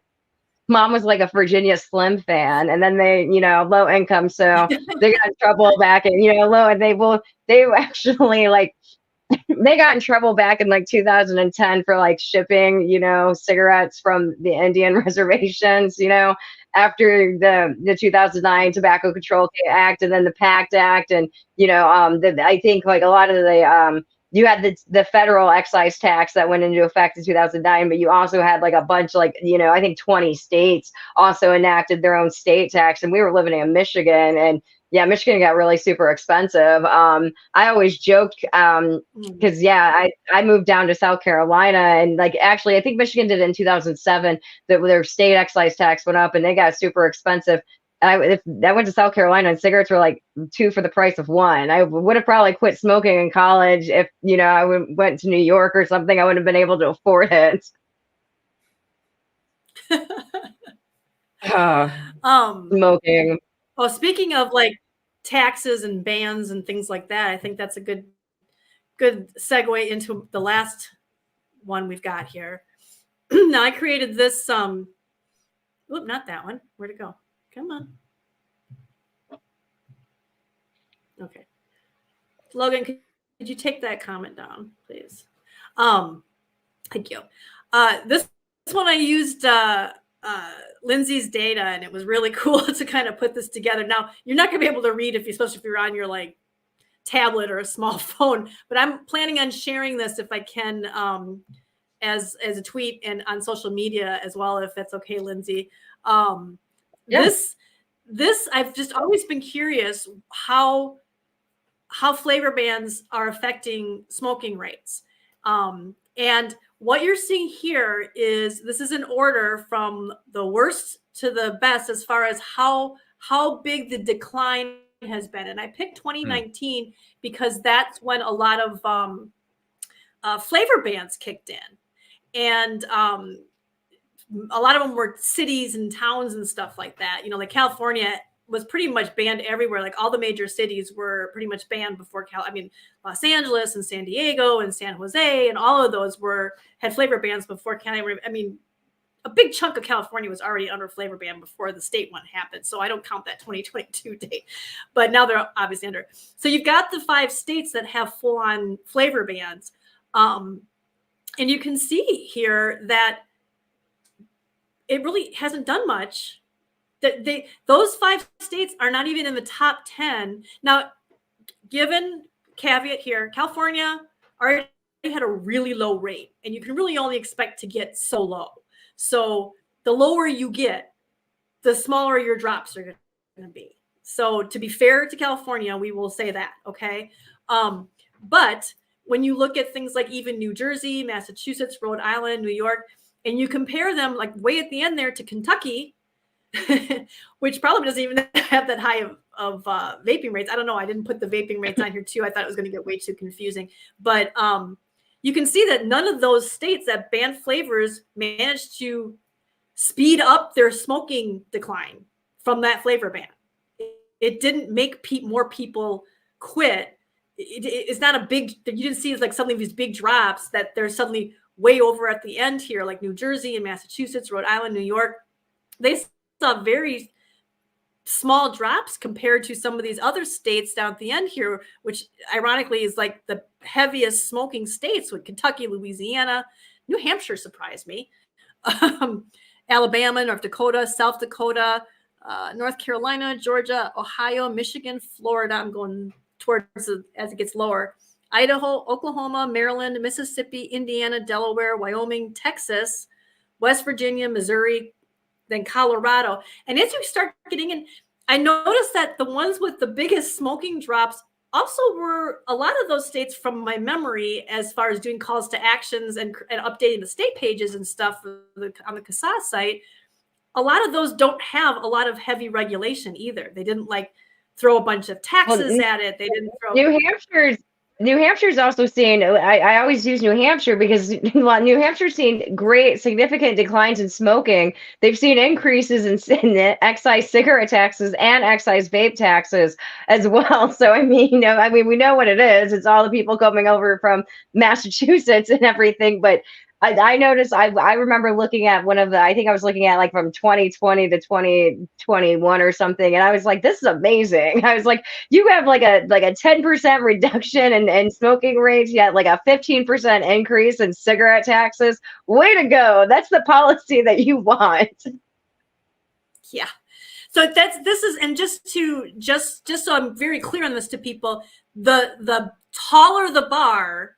Speaker 3: mom was like a Virginia Slim fan. And then they, low income. So they got in trouble back and, low, and they actually like, they got in trouble back in like 2010 for like shipping, cigarettes from the Indian reservations, after the 2009 Tobacco Control Act and then the PACT Act. And, I think like a lot of the, you had the federal excise tax that went into effect in 2009, but you also had like a bunch, like, I think 20 states also enacted their own state tax. And we were living in Michigan, and yeah, Michigan got really super expensive. I always joked because I moved down to South Carolina, and like actually I think Michigan did it in 2007 that their state excise tax went up and they got super expensive. If I went to South Carolina and cigarettes were like 2 for the price of 1. I would have probably quit smoking in college if I went to New York or something. I wouldn't have been able to afford it. Smoking.
Speaker 2: Well, speaking of like taxes and bans and things like that, I think that's a good segue into the last one we've got here. Now I created this not that one. Where'd it go? Come on. Okay. Logan, could you take that comment down, please? Thank you. This one I used Lindsey's data, and it was really cool to kind of put this together. Now, you're not going to be able to read especially if you're on your like tablet or a small phone, but I'm planning on sharing this if I can as a tweet and on social media as well, if that's okay, Lindsey. Yes. This I've just always been curious how flavor bans are affecting smoking rates. And what you're seeing here is this is an order from the worst to the best as far as how big the decline has been. And I picked 2019 because that's when a lot of flavor bans kicked in. And a lot of them were cities and towns and stuff like that. Like California was pretty much banned everywhere. Like all the major cities were pretty much banned before Los Angeles and San Diego and San Jose and all of those had flavor bans before California. A big chunk of California was already under flavor ban before the state one happened. So I don't count that 2022 date, but now they're obviously under. So you've got the 5 states that have full on flavor bans. And you can see here that it really hasn't done much. Those 5 states are not even in the top 10. Now, given caveat here, California already had a really low rate, and you can really only expect to get so low. So the lower you get, the smaller your drops are going to be. So to be fair to California, we will say that, okay? But when you look at things like even New Jersey, Massachusetts, Rhode Island, New York, and you compare them like way at the end there to Kentucky, which probably doesn't even have that high of vaping rates. I don't know. I didn't put the vaping rates on here too. I thought it was going to get way too confusing. But you can see that none of those states that banned flavors managed to speed up their smoking decline from that flavor ban. It didn't make more people quit. It's not a big, you didn't see like suddenly these big drops that they're suddenly way over at the end here, like New Jersey and Massachusetts, Rhode Island, New York. They saw very small drops compared to some of these other states down at the end here, which ironically is like the heaviest smoking states with Kentucky, Louisiana, New Hampshire surprised me, Alabama, North Dakota, South Dakota, North Carolina, Georgia, Ohio, Michigan, Florida. I'm going towards as it gets lower. Idaho, Oklahoma, Maryland, Mississippi, Indiana, Delaware, Wyoming, Texas, West Virginia, Missouri, then Colorado. And as you start getting in, I noticed that the ones with the biggest smoking drops also were a lot of those states from my memory as far as doing calls to actions and updating the state pages and stuff on the CASA site. A lot of those don't have a lot of heavy regulation either. They didn't like throw a bunch of taxes at it. They didn't throw
Speaker 3: New Hampshire's also seeing, I always use New Hampshire because New Hampshire's seen great, significant declines in smoking. They've seen increases in the excise cigarette taxes and excise vape taxes as well. So, we know what it is. It's all the people coming over from Massachusetts and everything. But I noticed, I remember looking at one of the, I think I was looking at like from 2020 to 2021 or something. And I was like, this is amazing. I was like, you have like a 10% reduction in smoking rates, yet like a 15% increase in cigarette taxes. Way to go. That's the policy that you want.
Speaker 2: Yeah. So this is, and just so I'm very clear on this to people, the taller the bar,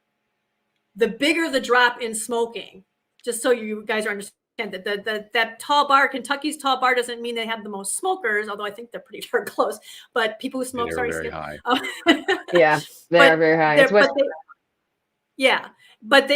Speaker 2: the bigger the drop in smoking. Just so you guys understand that tall bar, Kentucky's tall bar, doesn't mean they have the most smokers, although I think they're pretty darn close. But people who smoke,
Speaker 1: They're very high.
Speaker 3: Yeah, they're very high.
Speaker 2: But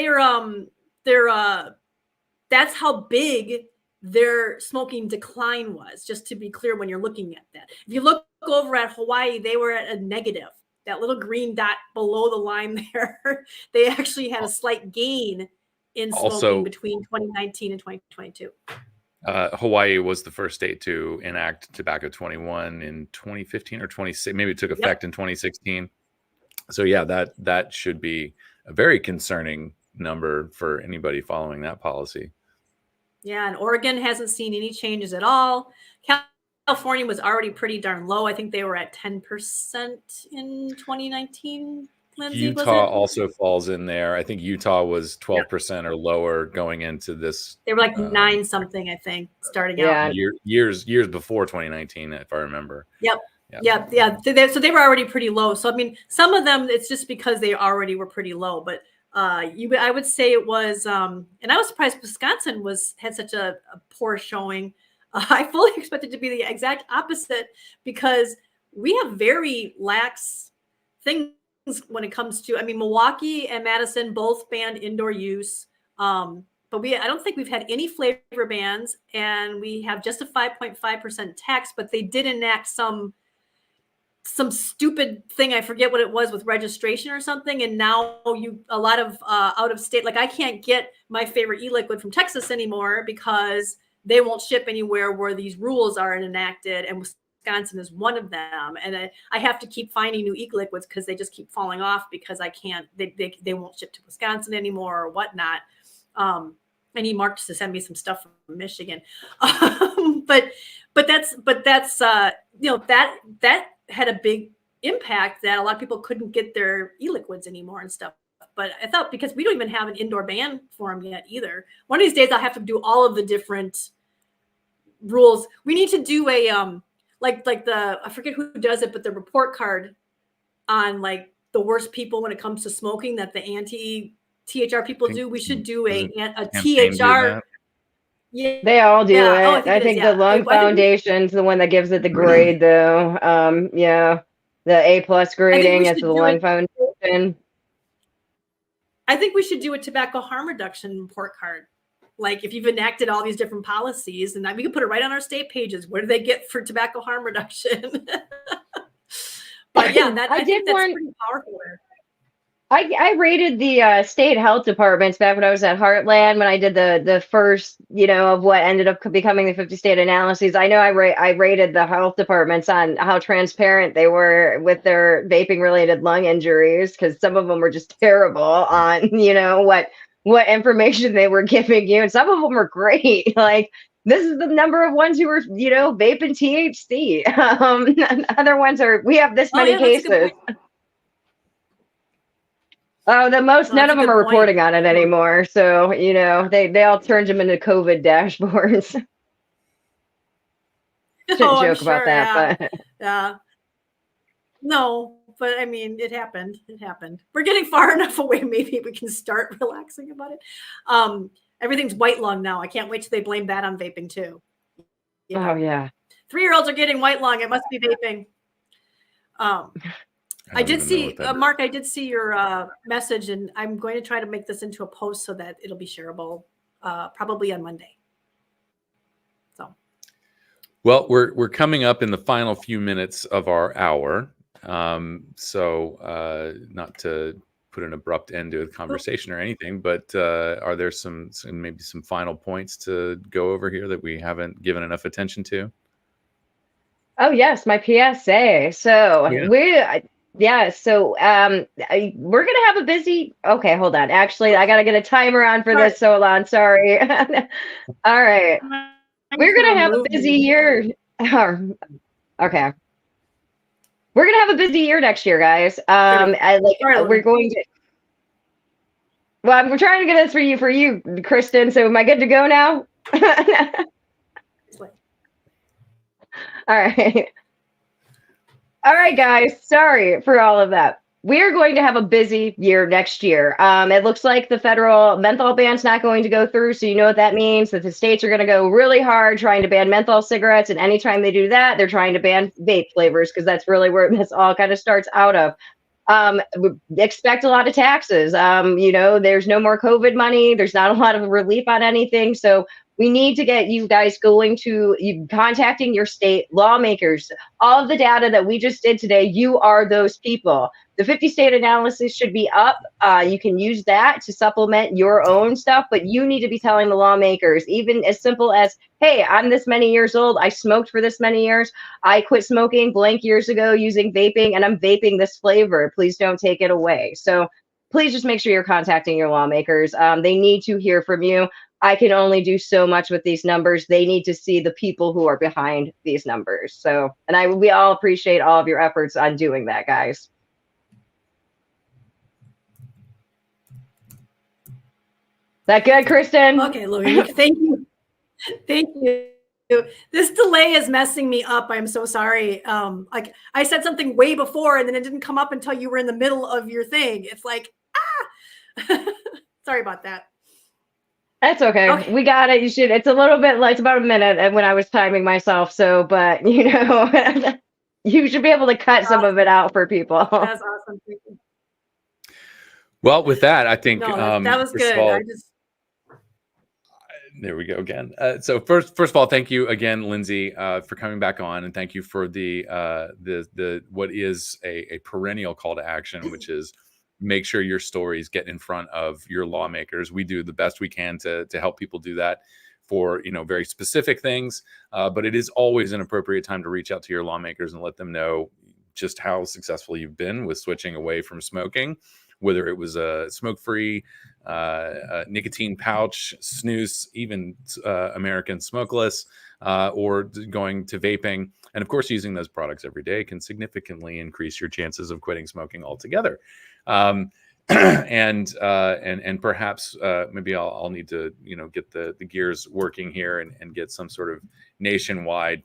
Speaker 2: that's how big their smoking decline was, just to be clear when you're looking at that. If you look over at Hawaii, they were at a negative. That little green dot below the line there, they actually had a slight gain in smoking between 2019 and 2022.
Speaker 1: Hawaii was the first state to enact Tobacco 21 in 2015 or 26. Maybe it took effect in 2016. So yeah, that should be a very concerning number for anybody following that policy.
Speaker 2: Yeah, and Oregon hasn't seen any changes at all. California was already pretty darn low. I think they were at 10% in 2019. Lindsey,
Speaker 1: Utah also falls in there. I think Utah was 12% or lower going into this.
Speaker 2: They were like 9 something, I think, starting out.
Speaker 1: Years before 2019, if I remember.
Speaker 2: Yep. So they were already pretty low. So I mean, some of them, it's just because they already were pretty low. But I would say it was, and I was surprised Wisconsin had such a poor showing. I fully expected to be the exact opposite, because we have very lax things when it comes to, I mean, Milwaukee and Madison both banned indoor use. But I don't think we've had any flavor bans, and we have just a 5.5% tax, but they did enact some stupid thing. I forget what it was with registration or something. And now a lot of out of state, like I can't get my favorite e-liquid from Texas anymore because they won't ship anywhere where these rules are enacted. And Wisconsin is one of them. And I have to keep finding new e-liquids because they just keep falling off because I can't, they won't ship to Wisconsin anymore or whatnot. And he marked to send me some stuff from Michigan. But that's that had a big impact, that a lot of people couldn't get their e-liquids anymore and stuff. But I thought, because we don't even have an indoor ban for them yet either. One of these days I'll have to do all of the different rules. We need to do a like I forget who does it, but the report card on like the worst people when it comes to smoking that the anti-THR people do. We should do a THR.
Speaker 3: Yeah, they all do it. I think the Lung Foundation's the one that gives it the grade, though. The A+ grading is the Lung Foundation.
Speaker 2: I think we should do a tobacco harm reduction report card. Like if you've enacted all these different policies, and we can put it right on our state pages. What do they get for tobacco harm reduction? But yeah, I think that's pretty powerful.
Speaker 3: I rated the state health departments back when I was at Heartland, when I did the first, of what ended up becoming the 50 state analyses. I know I rated the health departments on how transparent they were with their vaping related lung injuries, because some of them were just terrible on, what information they were giving you. And some of them were great. Like, this is the number of ones who were, vaping THC. Other ones are, we have this many cases. Oh, none of them are reporting on it anymore. So, they all turned them into COVID dashboards. Shouldn't joke about that, but
Speaker 2: yeah. No, but I mean, it happened. We're getting far enough away. Maybe we can start relaxing about it. Everything's white lung now. I can't wait till they blame that on vaping too.
Speaker 3: Oh yeah.
Speaker 2: 3-year-olds are getting white lung. It must be vaping. I did see, Mark, I did see your message, and I'm going to try to make this into a post so that it'll be shareable probably on Monday. So,
Speaker 1: well, we're coming up in the final few minutes of our hour. So not to put an abrupt end to the conversation or anything, but are there maybe some final points to go over here that we haven't given enough attention to?
Speaker 3: Oh yes, my PSA. So Yeah, so we're gonna have a busy. Okay, hold on. Actually, I gotta get a timer on for this. So hold on. Sorry. All right,
Speaker 2: Trying
Speaker 3: we're
Speaker 2: to
Speaker 3: gonna have a
Speaker 2: remove
Speaker 3: busy
Speaker 2: me.
Speaker 3: year. Okay, we're gonna have a busy year next year, guys.
Speaker 2: Sorry,
Speaker 3: We're
Speaker 2: Louis.
Speaker 3: going to. Well, we're trying to get this for you, Kristen. So am I good to go now? All right. All right, guys. Sorry for all of that. We're going to have a busy year next year. It looks like the federal menthol ban's not going to go through. So you know what that means, that the states are going to go really hard trying to ban menthol cigarettes. And anytime they do that, they're trying to ban vape flavors because that's really where this all kind of starts out of. Expect a lot of taxes. There's no more COVID money. There's not a lot of relief on anything. So we need to get you guys going to you contacting your state lawmakers. All of the data that we just did today, you are those people. The 50 state analysis should be up. You can use that to supplement your own stuff, but you need to be telling the lawmakers, even as simple as, hey, I'm this many years old. I smoked for this many years. I quit smoking blank years ago using vaping, and I'm vaping this flavor. Please don't take it away. So please just make sure you're contacting your lawmakers. They need to hear from you. I can only do so much with these numbers. They need to see the people who are behind these numbers. So, and we all appreciate all of your efforts on doing that, guys. That good, Kristen?
Speaker 2: Okay, Louis. Thank you. Thank you. This delay is messing me up. I'm so sorry. Like I said something way before and then it didn't come up until you were in the middle of your thing. It's like, sorry about that.
Speaker 3: That's okay.
Speaker 2: Okay.
Speaker 3: We got it. It's a little bit like, it's about a minute when I was timing myself. So, but you should be able to cut some of it out for people.
Speaker 2: That's awesome. Thank you.
Speaker 1: Well, with that, I think
Speaker 2: No, that was good.
Speaker 1: all, there we go again. So first of all, thank you again, Lindsey, for coming back on, and thank you for the what is a perennial call to action, which is make sure your stories get in front of your lawmakers. We do the best we can to help people do that for very specific things, but it is always an appropriate time to reach out to your lawmakers and let them know just how successful you've been with switching away from smoking, whether it was a smoke-free, nicotine pouch, snus, even American smokeless, or going to vaping. And of course, using those products every day can significantly increase your chances of quitting smoking altogether. And perhaps maybe I'll need to get the gears working here and get some sort of nationwide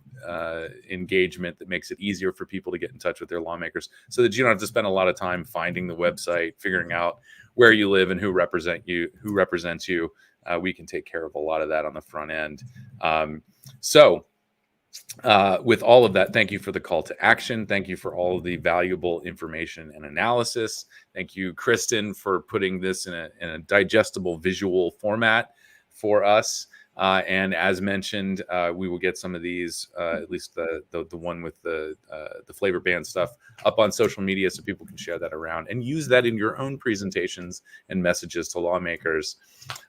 Speaker 1: engagement that makes it easier for people to get in touch with their lawmakers, so that you don't have to spend a lot of time finding the website, figuring out where you live and who represents you. We can take care of a lot of that on the front end. With all of that, thank you for the call to action. Thank you for all of the valuable information and analysis. Thank you, Kristen, for putting this in a digestible visual format for us. And as mentioned, we will get some of these, at least the one with the flavor ban stuff, up on social media so people can share that around and use that in your own presentations and messages to lawmakers.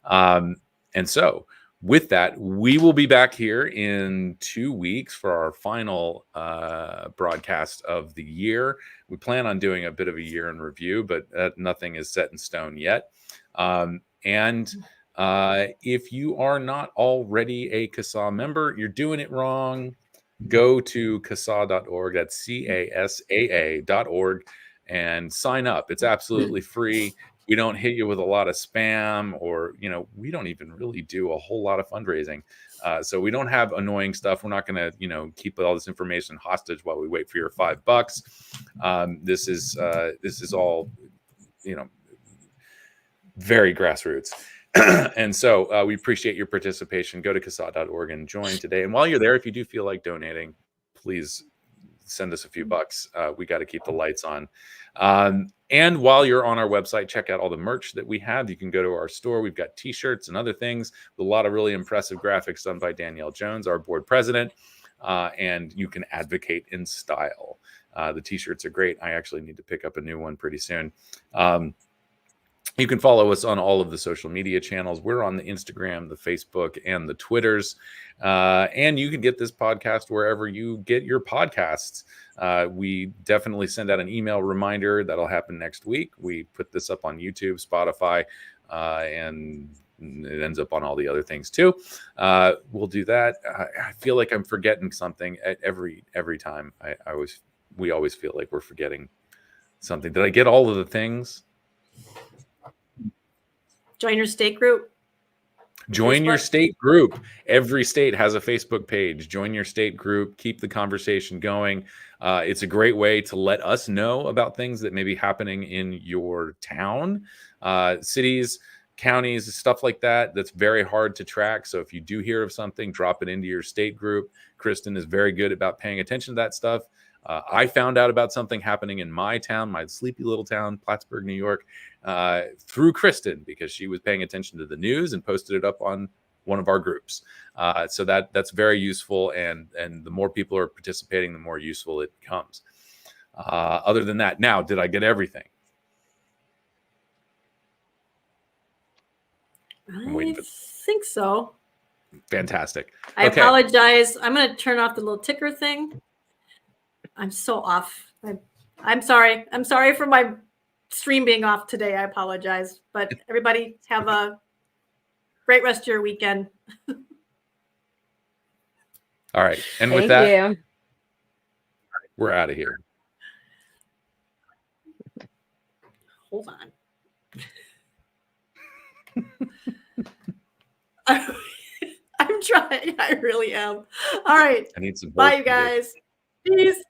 Speaker 1: And so with that, we will be back here in 2 weeks for our final broadcast of the year. We plan on doing a bit of a year in review, but nothing is set in stone yet. If you are not already a CASA member, you're doing it wrong. Go to CASA.org. That's CASAA.org and sign up. It's absolutely free. We don't hit you with a lot of spam, or we don't even really do a whole lot of fundraising. So we don't have annoying stuff. We're not going to keep all this information hostage while we wait for your $5. This is all very grassroots. And so we appreciate your participation. Go to CASA.org and join today. And while you're there, if you do feel like donating, please send us a few bucks. We got to keep the lights on. And while you're on our website, check out all the merch that we have. You can go to our store. We've got t-shirts and other things with a lot of really impressive graphics done by Danielle Jones, our board president. And you can advocate in style. The t-shirts are great. I actually need to pick up a new one pretty soon. You can follow us on all of the social media channels. We're on the Instagram, the Facebook, and the Twitters. And you can get this podcast wherever you get your podcasts. We definitely send out an email reminder. That'll happen next week. We put this up on YouTube, Spotify, and it ends up on all the other things too. We'll do that. I feel like I'm forgetting something every time. We always feel like we're forgetting something. Did I get all of the things?
Speaker 2: Join your state group.
Speaker 1: Join your state group. Every state has a Facebook page. Join your state group. Keep the conversation going. It's a great way to let us know about things that may be happening in your town, cities, counties, stuff like that. That's very hard to track. So if you do hear of something, drop it into your state group. Kristen is very good about paying attention to that stuff. I found out about something happening in my town, my sleepy little town, Plattsburgh, New York, through Kristen, because she was paying attention to the news and posted it up on one of our groups. So that's very useful. And the more people are participating, the more useful it becomes. Other than that, now, did I get everything?
Speaker 2: I think so.
Speaker 1: Fantastic.
Speaker 2: I apologize. I'm going to turn off the little ticker thing. I'm so off. I'm sorry. I'm sorry for my stream being off today. I apologize. But everybody have a great rest of your weekend.
Speaker 1: All right. And with that, we're out of here.
Speaker 2: Hold on. I'm trying. I really am. All right.
Speaker 1: I need some.
Speaker 2: Bye, you guys. Peace.